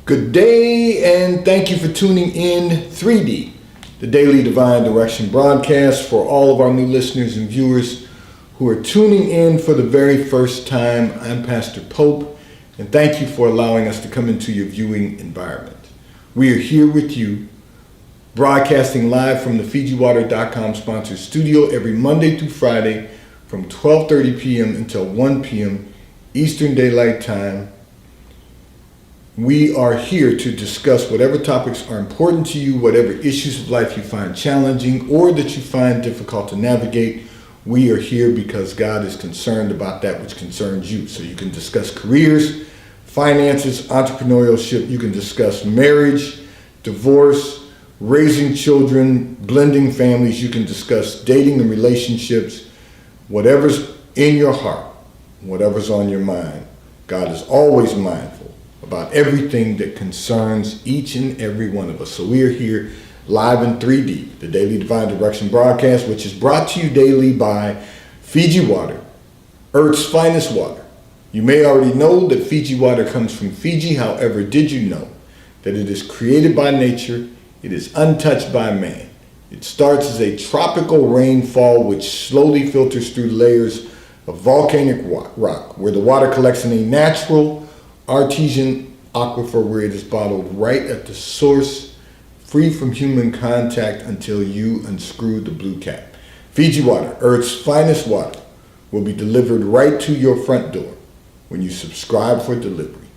Good day, and thank you for tuning in 3D, the Daily Divine Direction broadcast. For all of our new listeners and viewers who are tuning in for the very first time, I'm Pastor Pope, and thank you for allowing us to come into your viewing environment. We are here with you, broadcasting live from the FijiWater.com sponsored studio every Monday through Friday from 12:30 p.m. until 1 p.m. Eastern Daylight Time. We are here to discuss whatever topics are important to you, whatever issues of life you find challenging or that you find difficult to navigate. We are here because God is concerned about that which concerns you. So you can discuss careers, finances, entrepreneurship. You can discuss marriage, divorce, raising children, blending families. You can discuss dating and relationships. Whatever's in your heart, whatever's on your mind, God is always mindful about everything that concerns each and every one of us. So we are here live in 3D, the Daily Divine Direction broadcast, which is brought to you daily by Fiji Water, Earth's finest water. You may already know that Fiji water comes from Fiji. However, did you know that it is created by nature? It is untouched by man. It starts as a tropical rainfall which slowly filters through layers of volcanic rock, where the water collects in a natural artesian aquifer where it is bottled right at the source, free from human contact until you unscrew the blue cap. Fiji Water, Earth's finest water, will be delivered right to your front door when you subscribe for delivery.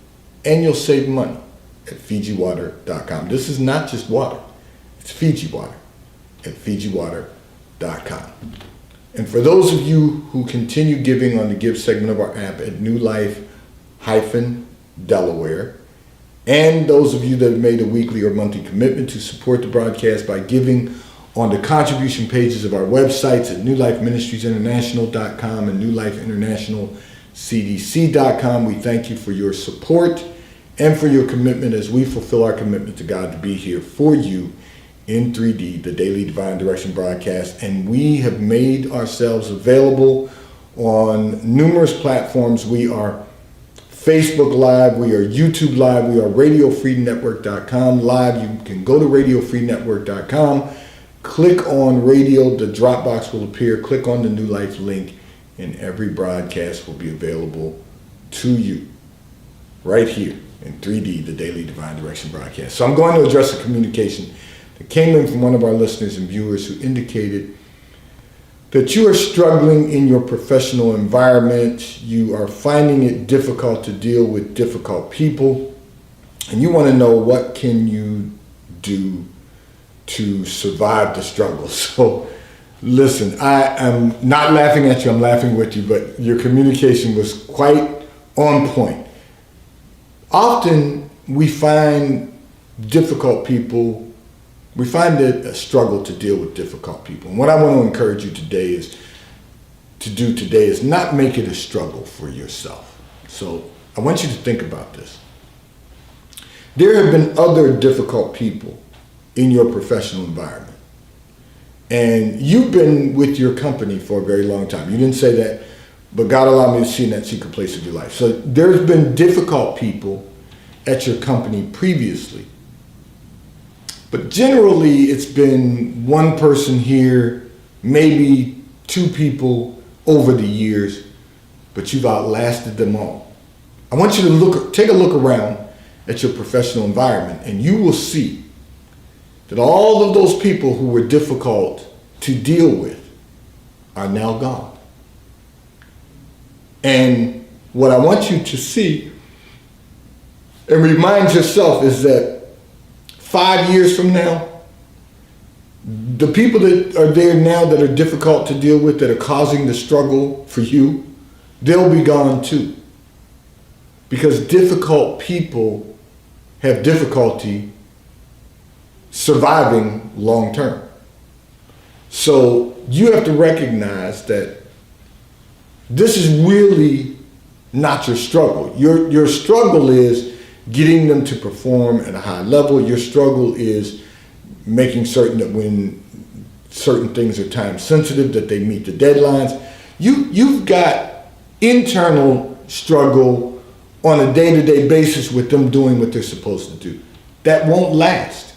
And you'll save money at FijiWater.com. This is not just water, it's Fiji Water at FijiWater.com. And for those of you who continue giving on the Give segment of our app at New Life-Delaware, and those of you that have made a weekly or monthly commitment to support the broadcast by giving on the contribution pages of our websites at NewLifeMinistriesInternational.com and NewLifeInternationalCDC.com, we thank you for your support and for your commitment as we fulfill our commitment to God to be here for you in 3D, the Daily Divine Direction broadcast. And we have made ourselves available on numerous platforms. We are Facebook Live, we are YouTube Live, we are RadioFreeNetwork.com Live. You can go to RadioFreeNetwork.com, click on radio, the drop box will appear, click on the New Life link, and every broadcast will be available to you right here in 3D, the Daily Divine Direction broadcast. So I'm going to address a communication that came in from one of our listeners and viewers who indicated that you are struggling in your professional environment, you are finding it difficult to deal with difficult people, and you want to know what can you do to survive the struggle. So listen, I am not laughing at you, I'm laughing with you, but your communication was quite on point. Often we find difficult people, we find it a struggle to deal with difficult people. And what I want to encourage you today is not make it a struggle for yourself. So I want you to think about this. There have been other difficult people in your professional environment. And you've been with your company for a very long time. You didn't say that, but God allowed me to see in that secret place of your life. So there's been difficult people at your company previously. But generally, it's been one person here, maybe two people over the years, but you've outlasted them all. I want you to take a look around at your professional environment, and you will see that all of those people who were difficult to deal with are now gone. And what I want you to see and remind yourself is that 5 years from now, the people that are there now that are difficult to deal with, that are causing the struggle for you, they'll be gone too. Because difficult people have difficulty surviving long term. So you have to recognize that this is really not your struggle. Your struggle is getting them to perform at a high level. Your struggle is making certain that when certain things are time sensitive, that they meet the deadlines. You've got internal struggle on a day-to-day basis with them doing what they're supposed to do. That won't last.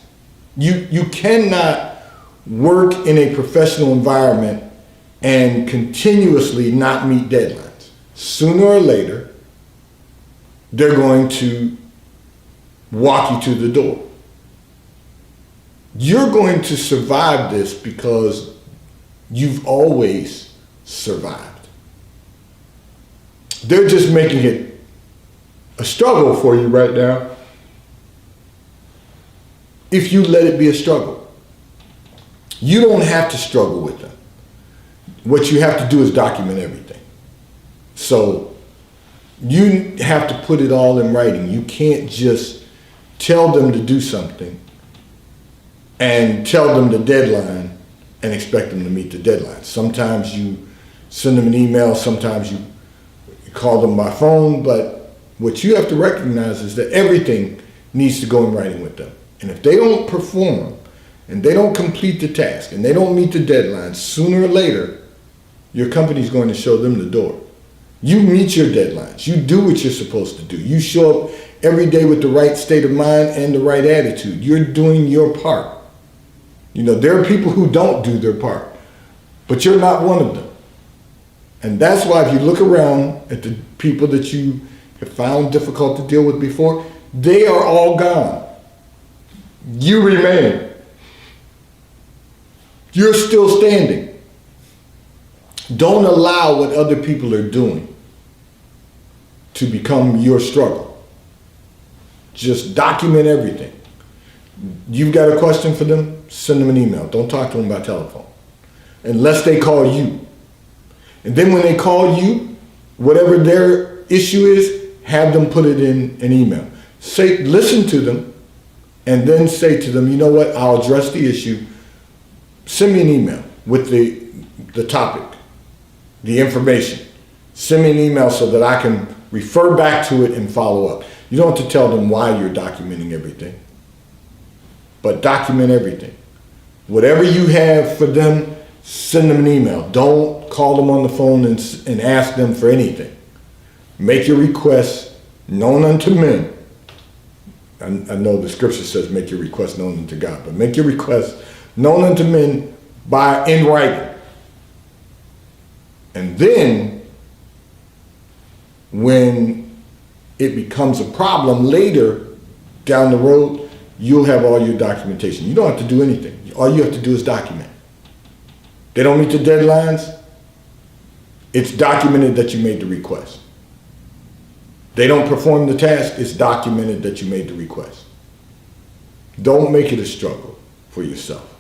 You cannot work in a professional environment and continuously not meet deadlines. Sooner or later, they're going to walk you to the door. You're going to survive this because you've always survived. They're just making it a struggle for you right now if you let it be a struggle. You don't have to struggle with them. What you have to do is document everything. So you have to put it all in writing. You can't just tell them to do something and tell them the deadline and expect them to meet the deadline. Sometimes you send them an email, sometimes you call them by phone, but what you have to recognize is that everything needs to go in writing with them. And if they don't perform and they don't complete the task and they don't meet the deadline, sooner or later, your company's going to show them the door. You meet your deadlines. You do what you're supposed to do. You show up every day with the right state of mind and the right attitude. You're doing your part. You know, there are people who don't do their part, but you're not one of them. And that's why if you look around at the people that you have found difficult to deal with before, they are all gone. You remain. You're still standing. Don't allow what other people are doing to become your struggle. Just document everything. You've got a question for them, send them an email. Don't talk to them by telephone unless they call you. And then when they call you, whatever their issue is, have them put it in an email. Say, listen to them, and then say to them, you know what, I'll address the issue. Send me an email with the topic, the information. Send me an email so that I can refer back to it and follow up. You don't have to tell them why you're documenting everything, but document everything. Whatever you have for them, send them an email. Don't call them on the phone and ask them for anything. Make your requests known unto men. I know the scripture says make your requests known unto God, but make your requests known unto men in writing. And then when it becomes a problem later down the road, you'll have all your documentation. You don't have to do anything. All you have to do is document. They don't meet the deadlines, it's documented that you made the request. They don't perform the task, it's documented that you made the request. Don't make it a struggle for yourself.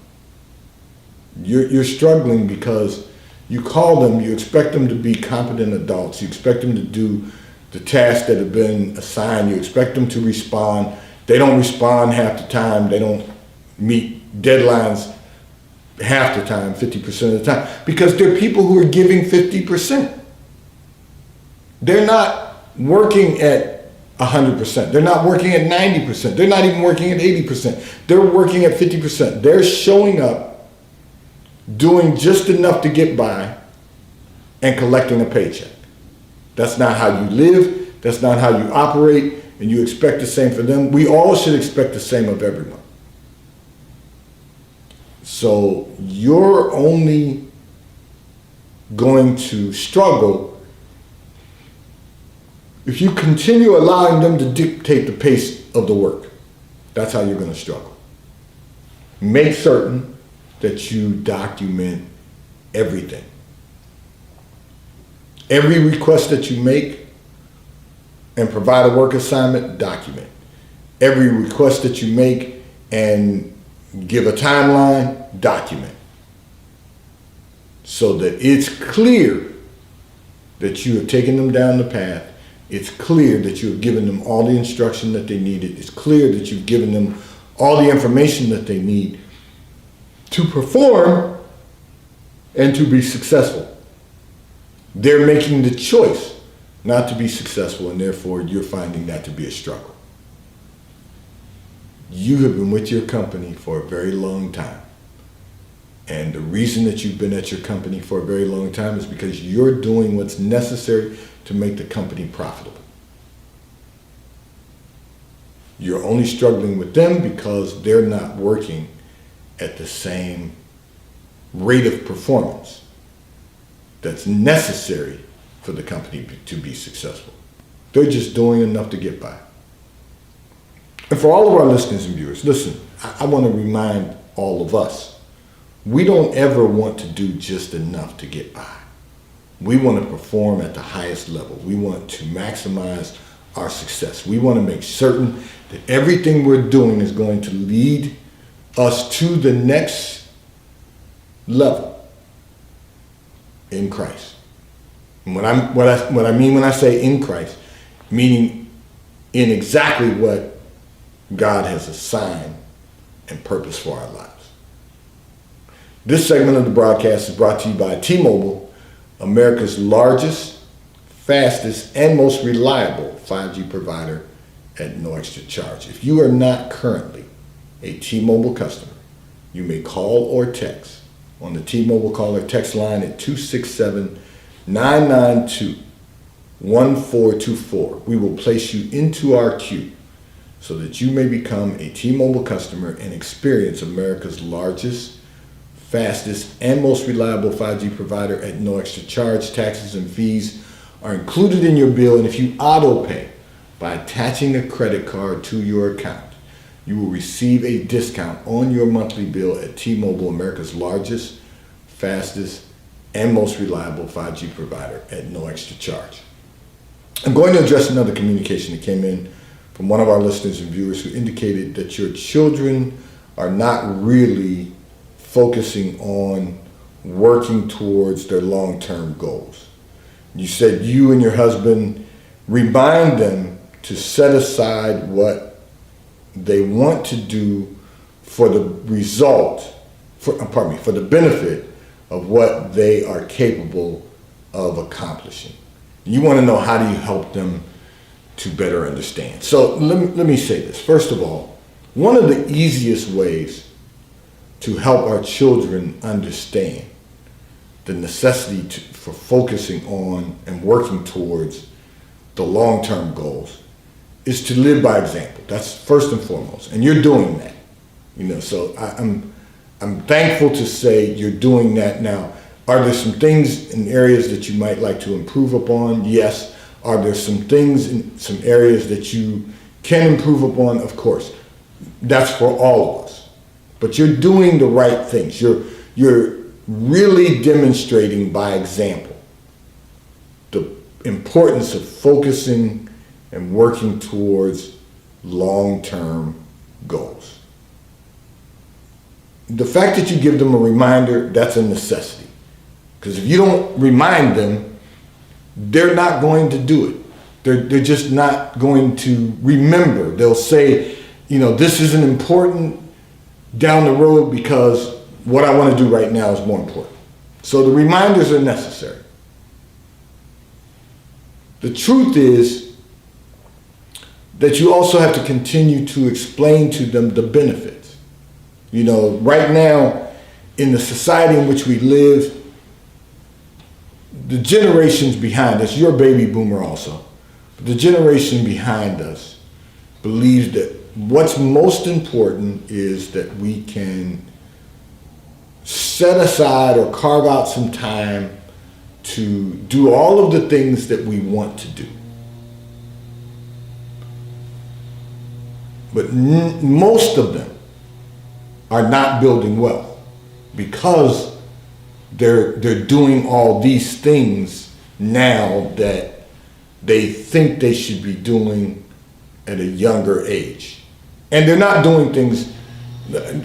You're struggling because you call them, you expect them to be competent adults, you expect them to do the tasks that have been assigned, you expect them to respond. They don't respond half the time, they don't meet deadlines half the time, 50% of the time, because they're people who are giving 50%. They're not working at 100%. They're not working at 90%. They're not even working at 80%. They're working at 50%. They're showing up, doing just enough to get by, and collecting a paycheck. That's not how you live. That's not how you operate, and you expect the same for them. We all should expect the same of everyone. So you're only going to struggle if you continue allowing them to dictate the pace of the work. That's how you're going to struggle. Make certain that you document everything. Every request that you make and provide a work assignment, document. Every request that you make and give a timeline, document. So that it's clear that you have taken them down the path. It's clear that you have given them all the instruction that they needed. It's clear that you've given them all the information that they need to perform and to be successful. They're making the choice not to be successful, and therefore you're finding that to be a struggle. You have been with your company for a very long time. And the reason that you've been at your company for a very long time is because you're doing what's necessary to make the company profitable. You're only struggling with them because they're not working at the same rate of performance that's necessary for the company to be successful. They're just doing enough to get by. And for all of our listeners and viewers, listen, I want to remind all of us, we don't ever want to do just enough to get by. We want to perform at the highest level. We want to maximize our success. We want to make certain that everything we're doing is going to lead us to the next level in Christ. And what I mean when I say in Christ, meaning in exactly what God has assigned and purpose for our lives. This segment of the broadcast is brought to you by T-Mobile, America's largest, fastest, and most reliable 5G provider at no extra charge. If you are not currently a T-Mobile customer, you may call or text on the T-Mobile call or text line at 267-992-1424. We will place you into our queue so that you may become a T-Mobile customer and experience America's largest, fastest, and most reliable 5G provider at no extra charge. Taxes and fees are included in your bill, and if you auto pay by attaching a credit card to your account, you will receive a discount on your monthly bill at T-Mobile, America's largest, fastest, and most reliable 5G provider at no extra charge. I'm going to address another communication that came in from one of our listeners and viewers who indicated that your children are not really focusing on working towards their long-term goals. You said you and your husband remind them to set aside what they want to do for the for the benefit of what they are capable of accomplishing. You want to know, how do you help them to better understand? So let me say this. First of all, one of the easiest ways to help our children understand the necessity for focusing on and working towards the long-term goals is to live by example. That's first and foremost, and you're doing that. So I'm thankful to say you're doing that now. Are there some things in areas that you might like to improve upon? Yes. Are there some things in some areas that you can improve upon? Of course. That's for all of us. But you're doing the right things. You're really demonstrating by example the importance of focusing and working towards long-term goals. The fact that you give them a reminder, that's a necessity. Because if you don't remind them, they're not going to do it. They're just not going to remember. They'll say, this isn't important down the road because what I want to do right now is more important. So the reminders are necessary. The truth is that you also have to continue to explain to them the benefits. Right now, in the society in which we live, the generations behind us, you're a baby boomer also, but the generation behind us believes that what's most important is that we can set aside or carve out some time to do all of the things that we want to do. But most of them are not building wealth because they're doing all these things now that they think they should be doing at a younger age. And they're not doing things,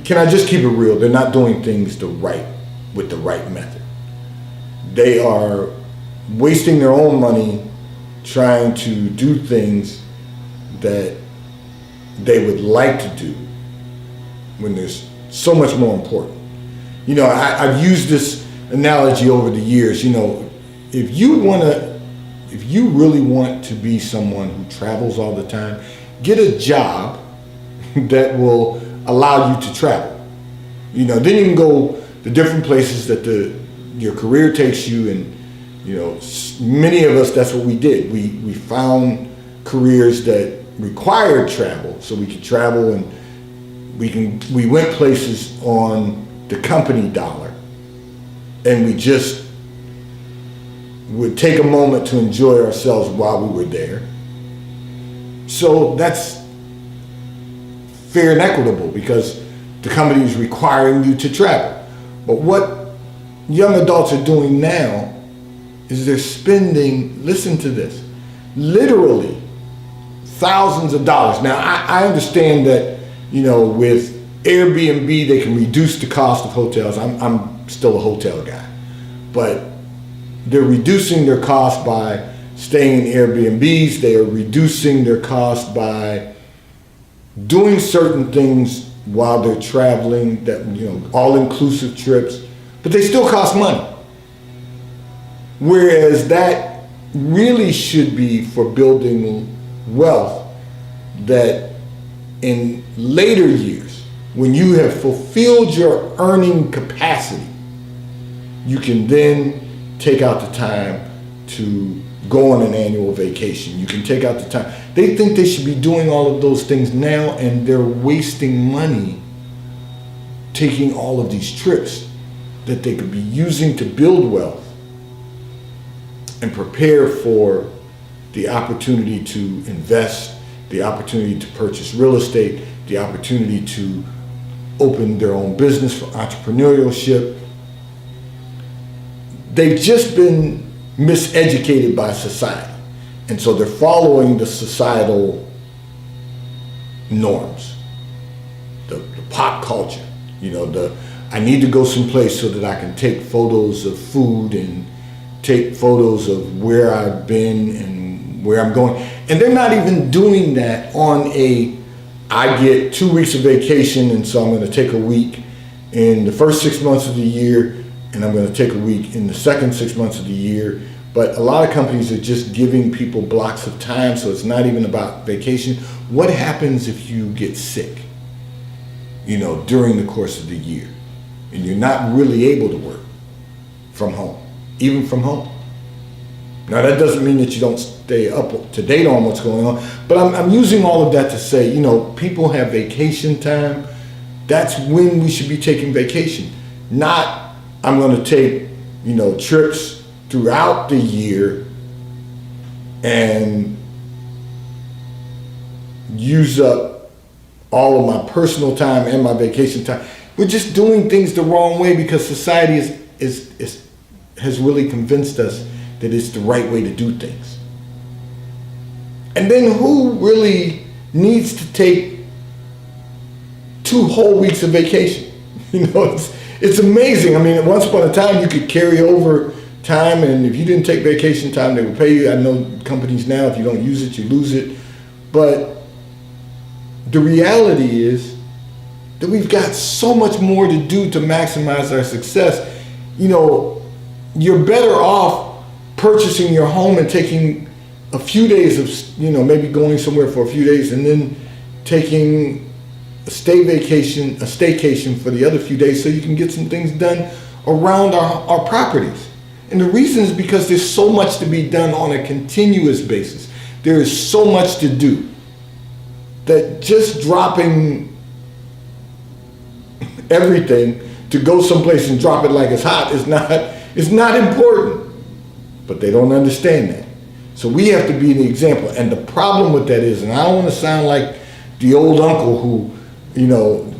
can I just keep it real? They're not doing things with the right method. They are wasting their own money trying to do things that they would like to do when there's so much more important. I've used this analogy over the years. If you really want to be someone who travels all the time, get a job that will allow you to travel. Then you can go the different places that your career takes you, and many of us, that's what we did. We found careers that required travel, so we could travel and we went places on the company dollar, and we just would take a moment to enjoy ourselves while we were there. So that's fair and equitable because the company is requiring you to travel. But what young adults are doing now is they're spending, listen to this, literally thousands of dollars. Now, I understand that, with Airbnb, they can reduce the cost of hotels. I'm still a hotel guy. But they're reducing their cost by staying in Airbnbs. They are reducing their cost by doing certain things while they're traveling, that, all-inclusive trips, but they still cost money. Whereas that really should be for building wealth that in later years, when you have fulfilled your earning capacity, you can then take out the time to go on an annual vacation. You can take out the time. They think they should be doing all of those things now, and they're wasting money taking all of these trips that they could be using to build wealth and prepare for the opportunity to invest, the opportunity to purchase real estate, the opportunity to open their own business for entrepreneurship. They've just been miseducated by society. And so they're following the societal norms, the pop culture, I need to go someplace so that I can take photos of food and take photos of where I've been and where I'm going. And they're not even doing that on I get 2 weeks of vacation, and so I'm going to take a week in the first 6 months of the year, and I'm going to take a week in the second 6 months of the year. But a lot of companies are just giving people blocks of time, so it's not even about vacation. What happens if you get sick, during the course of the year, and you're not really able to work from home, even from home? Now, that doesn't mean that you don't stay up to date on what's going on, but I'm using all of that to say, people have vacation time. That's when we should be taking vacation. Not, I'm going to take, trips throughout the year and use up all of my personal time and my vacation time. We're just doing things the wrong way because society has really convinced us that it's the right way to do things. And then who really needs to take 2 whole weeks of vacation? It's amazing. I mean, once upon a time you could carry over time, and if you didn't take vacation time, they would pay you. I know companies now, if you don't use it, you lose it. But the reality is that we've got so much more to do to maximize our success. You're better off purchasing your home and taking a few days of, maybe going somewhere for a few days and then taking a staycation for the other few days so you can get some things done around our properties. And the reason is because there's so much to be done on a continuous basis. There is so much to do that just dropping everything to go someplace and drop it like it's hot is not important. But they don't understand that. So we have to be the example. And the problem with that is, and I don't want to sound like the old uncle who,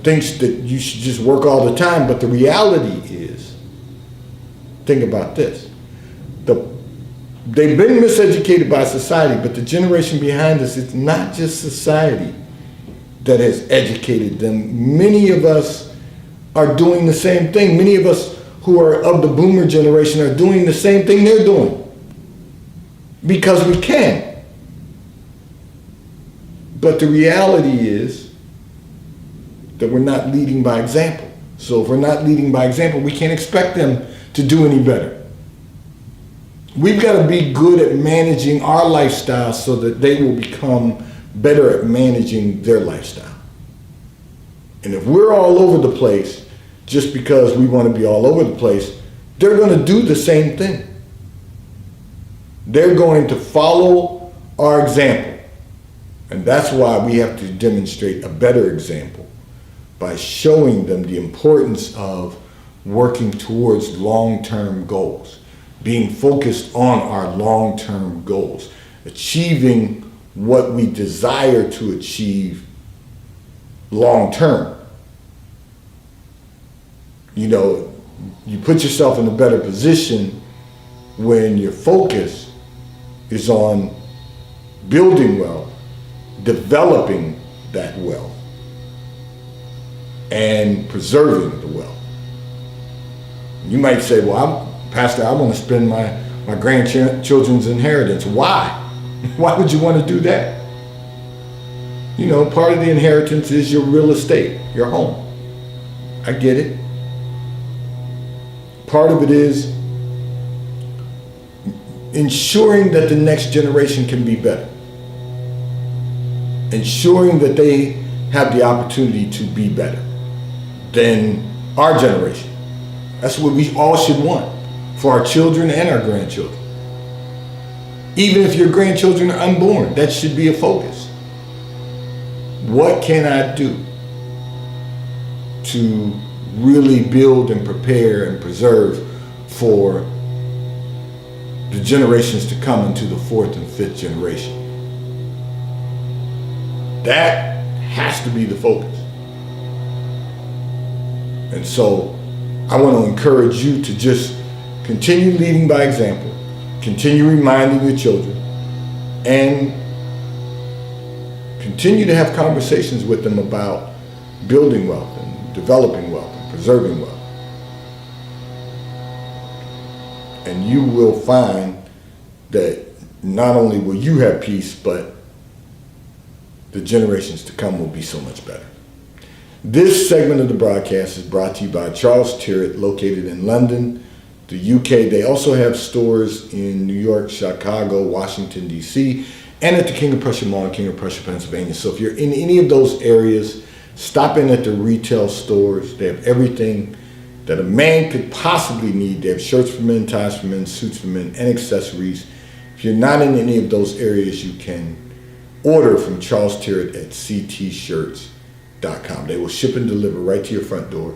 thinks that you should just work all the time, but the reality is, think about this. They've been miseducated by society, but the generation behind us, it's not just society that has educated them. Many of us are doing the same thing. Many of us who are of the boomer generation are doing the same thing they're doing because we can. But the reality is that we're not leading by example. So if we're not leading by example, we can't expect them to do any better. We've got to be good at managing our lifestyle so that they will become better at managing their lifestyle. And if we're all over the place just because we want to be all over the place, they're going to do the same thing. They're going to follow our example. And that's why we have to demonstrate a better example by showing them the importance of working towards long-term goals, being focused on our long-term goals, achieving what we desire to achieve long-term. You know, you put yourself in a better position when your focus is on building wealth, developing that wealth, and preserving the wealth. You might say, well, Pastor, I want to spend my grandchildren's inheritance. Why? Why would you want to do that? You know, part of the inheritance is your real estate, your home. I get it. Part of it is ensuring that the next generation can be better. Ensuring that they have the opportunity to be better than our generation. That's what we all should want for our children and our grandchildren. Even if your grandchildren are unborn, that should be a focus. What can I do to really build and prepare and preserve for the generations to come into the fourth and fifth generation? That has to be the focus. And so I want to encourage you to just continue leading by example, continue reminding your children, and continue to have conversations with them about building wealth and developing wealth and preserving wealth. And you will find that not only will you have peace, but the generations to come will be so much better. This segment of the broadcast is brought to you by Charles Tyrwhitt, located in London, the UK. They also have stores in New York, Chicago, Washington, D.C., and at the King of Prussia Mall in King of Prussia, Pennsylvania. So if you're in any of those areas, stop in at the retail stores. They have everything that a man could possibly need. They have shirts for men, ties for men, suits for men, and accessories. If you're not in any of those areas, you can order from Charles Tyrwhitt at ctshirts.com. They will ship and deliver right to your front door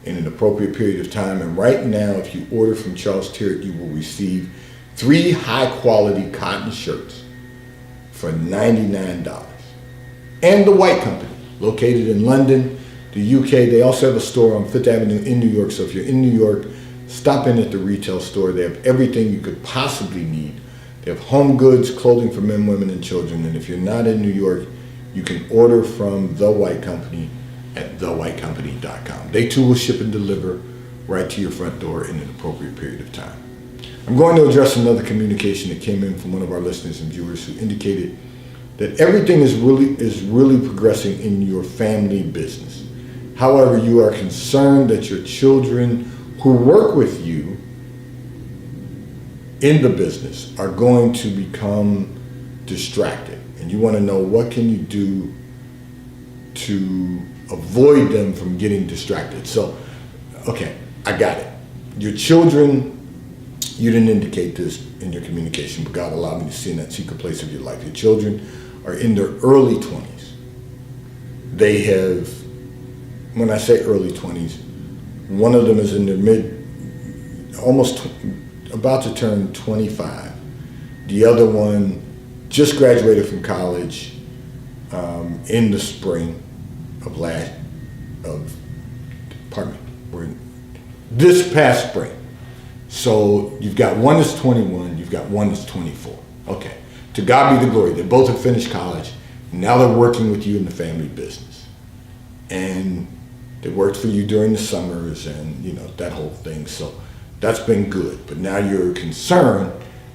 in an appropriate period of time. And right now, if you order from Charles Tyrwhitt, you will receive 3 high-quality cotton shirts for $99. And the White Company, located in London, the UK. They also have a store on Fifth Avenue in New York. So if you're in New York, stop in at the retail store. They have everything you could possibly need. They have home goods, clothing for men, women, and children. And if you're not in New York, you can order from The White Company at thewhitecompany.com. They too will ship and deliver right to your front door in an appropriate period of time. I'm going to address another communication that came in from one of our listeners and viewers who indicated that everything is really progressing in your family business. However, you are concerned that your children who work with you in the business are going to become distracted, and you want to know what can you do to avoid them from getting distracted. So, okay, I got it. Your children, you didn't indicate this in your communication, but God allowed me to see in that secret place of your life. Your children are in their early 20s. They have, when I say early 20s, one of them is in their about to turn 25. The other one just graduated from college in the spring of this past spring. So you've got one that's 21, you've got one that's 24. Okay, to God be the glory. They both have finished college. Now they're working with you in the family business. And they worked for you during the summers and, you know, that whole thing. So that's been good. But now you're concerned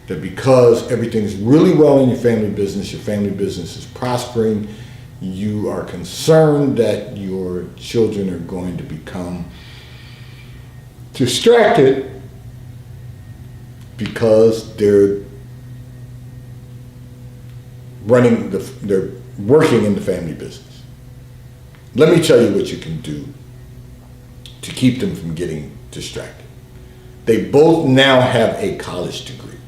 that because everything's really well in your family business is prospering, you are concerned that your children are going to become distracted because they're working in the family business. Let me tell you what you can do to keep them from getting distracted. They both now have a college degree.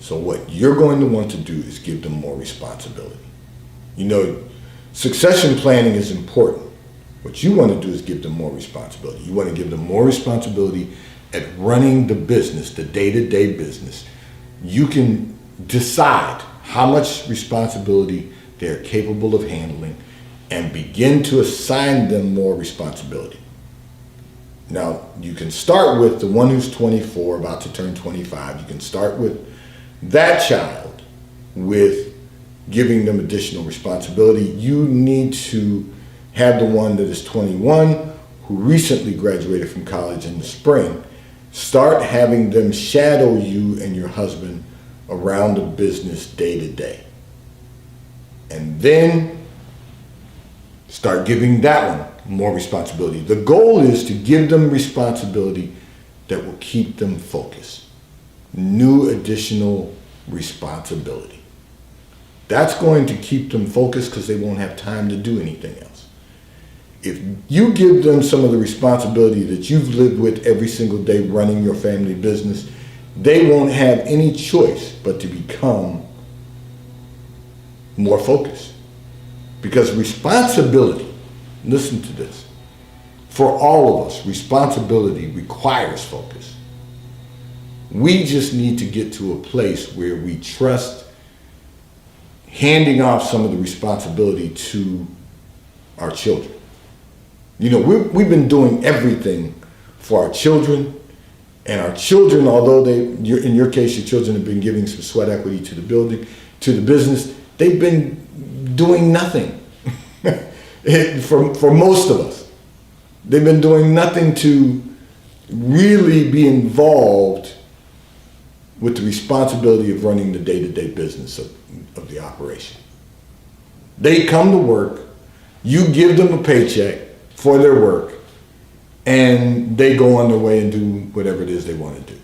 So what you're going to want to do is give them more responsibility. You know, succession planning is important. What you want to do is give them more responsibility. You want to give them more responsibility at running the business, the day-to-day business. You can decide how much responsibility they're capable of handling and begin to assign them more responsibility. Now, you can start with the one who's 24, about to turn 25. You can start with that child with giving them additional responsibility. You need to have the one that is 21, who recently graduated from college in the spring. Start having them shadow you and your husband around the business day to day. And then start giving that one more responsibility. The goal is to give them responsibility that will keep them focused. New additional responsibility. That's going to keep them focused because they won't have time to do anything else. If you give them some of the responsibility that you've lived with every single day running your family business, they won't have any choice but to become more focused. Because responsibility, listen to this, for all of us, responsibility requires focus. We just need to get to a place where we trust handing off some of the responsibility to our children. You know, we've been doing everything for our children, and our children, although in your case, your children have been giving some sweat equity to the business, they've been doing nothing. For most of us, they've been doing nothing to really be involved with the responsibility of running the day-to-day business of the operation. They come to work, you give them a paycheck for their work, and they go on their way and do whatever it is they want to do.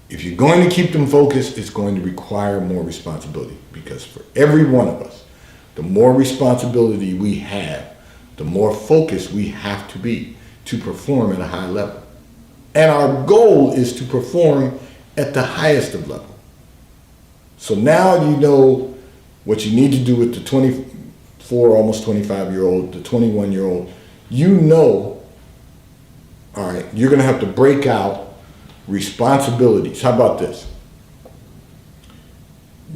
If you're going to keep them focused, it's going to require more responsibility, because for every one of us, the more responsibility we have, the more focused we have to be to perform at a high level. And our goal is to perform at the highest of level. So now you know what you need to do with the 24, almost 25-year-old, the 21-year-old. You know, all right, you're going to have to break out responsibilities. How about this?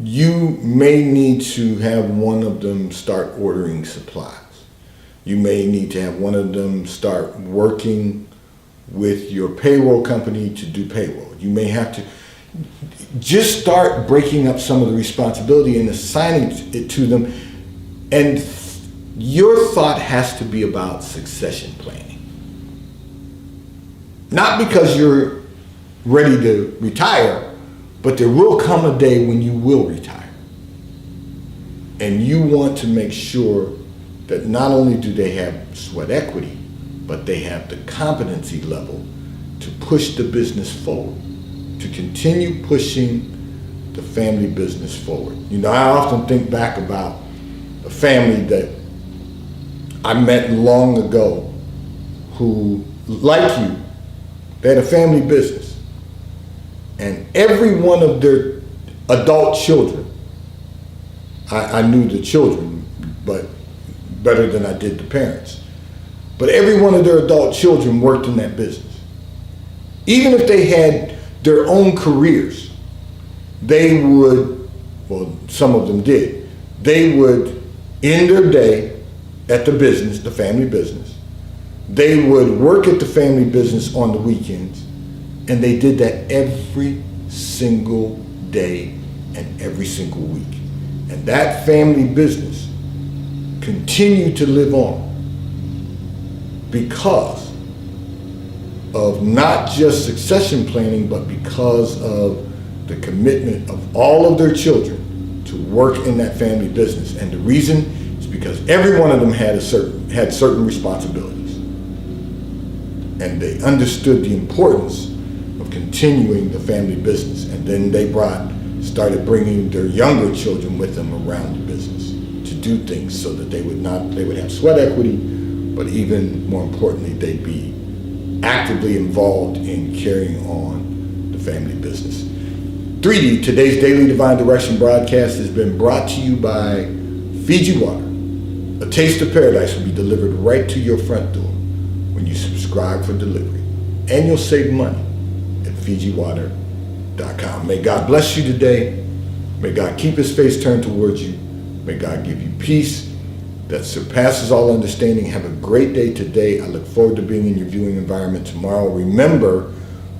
You may need to have one of them start ordering supplies. You may need to have one of them start working with your payroll company to do payroll. You may have to just start breaking up some of the responsibility and assigning it to them. And your thought has to be about succession planning. Not because you're ready to retire, but there will come a day when you will retire. And you want to make sure that not only do they have sweat equity, but they have the competency level to push the business forward, to continue pushing the family business forward. You know, I often think back about a family that I met long ago who, like you, they had a family business. And every one of their adult children, I knew the children, but better than I did the parents. But every one of their adult children worked in that business. Even if they had their own careers, they would, well, some of them did, they would end their day at the business, the family business. They would work at the family business on the weekends, and they did that every single day and every single week. And that family business continued to live on because of not just succession planning, but because of the commitment of all of their children to work in that family business. And the reason is because every one of them had certain responsibilities. And they understood the importance of continuing the family business. And then they started bringing their younger children with them around the business to do things so that they would have sweat equity, but even more importantly, they'd be actively involved in carrying on the family business. 3D, today's Daily Divine Direction broadcast has been brought to you by Fiji Water. A taste of paradise will be delivered right to your front door when you subscribe for delivery. And you'll save money at FijiWater.com. May God bless you today. May God keep his face turned towards you. May God give you peace that surpasses all understanding. Have a great day today. I look forward to being in your viewing environment tomorrow. Remember,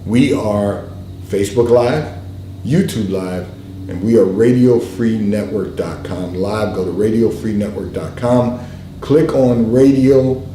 we are Facebook Live, YouTube Live, and we are RadioFreeNetwork.com live. Go to RadioFreeNetwork.com, click on radio,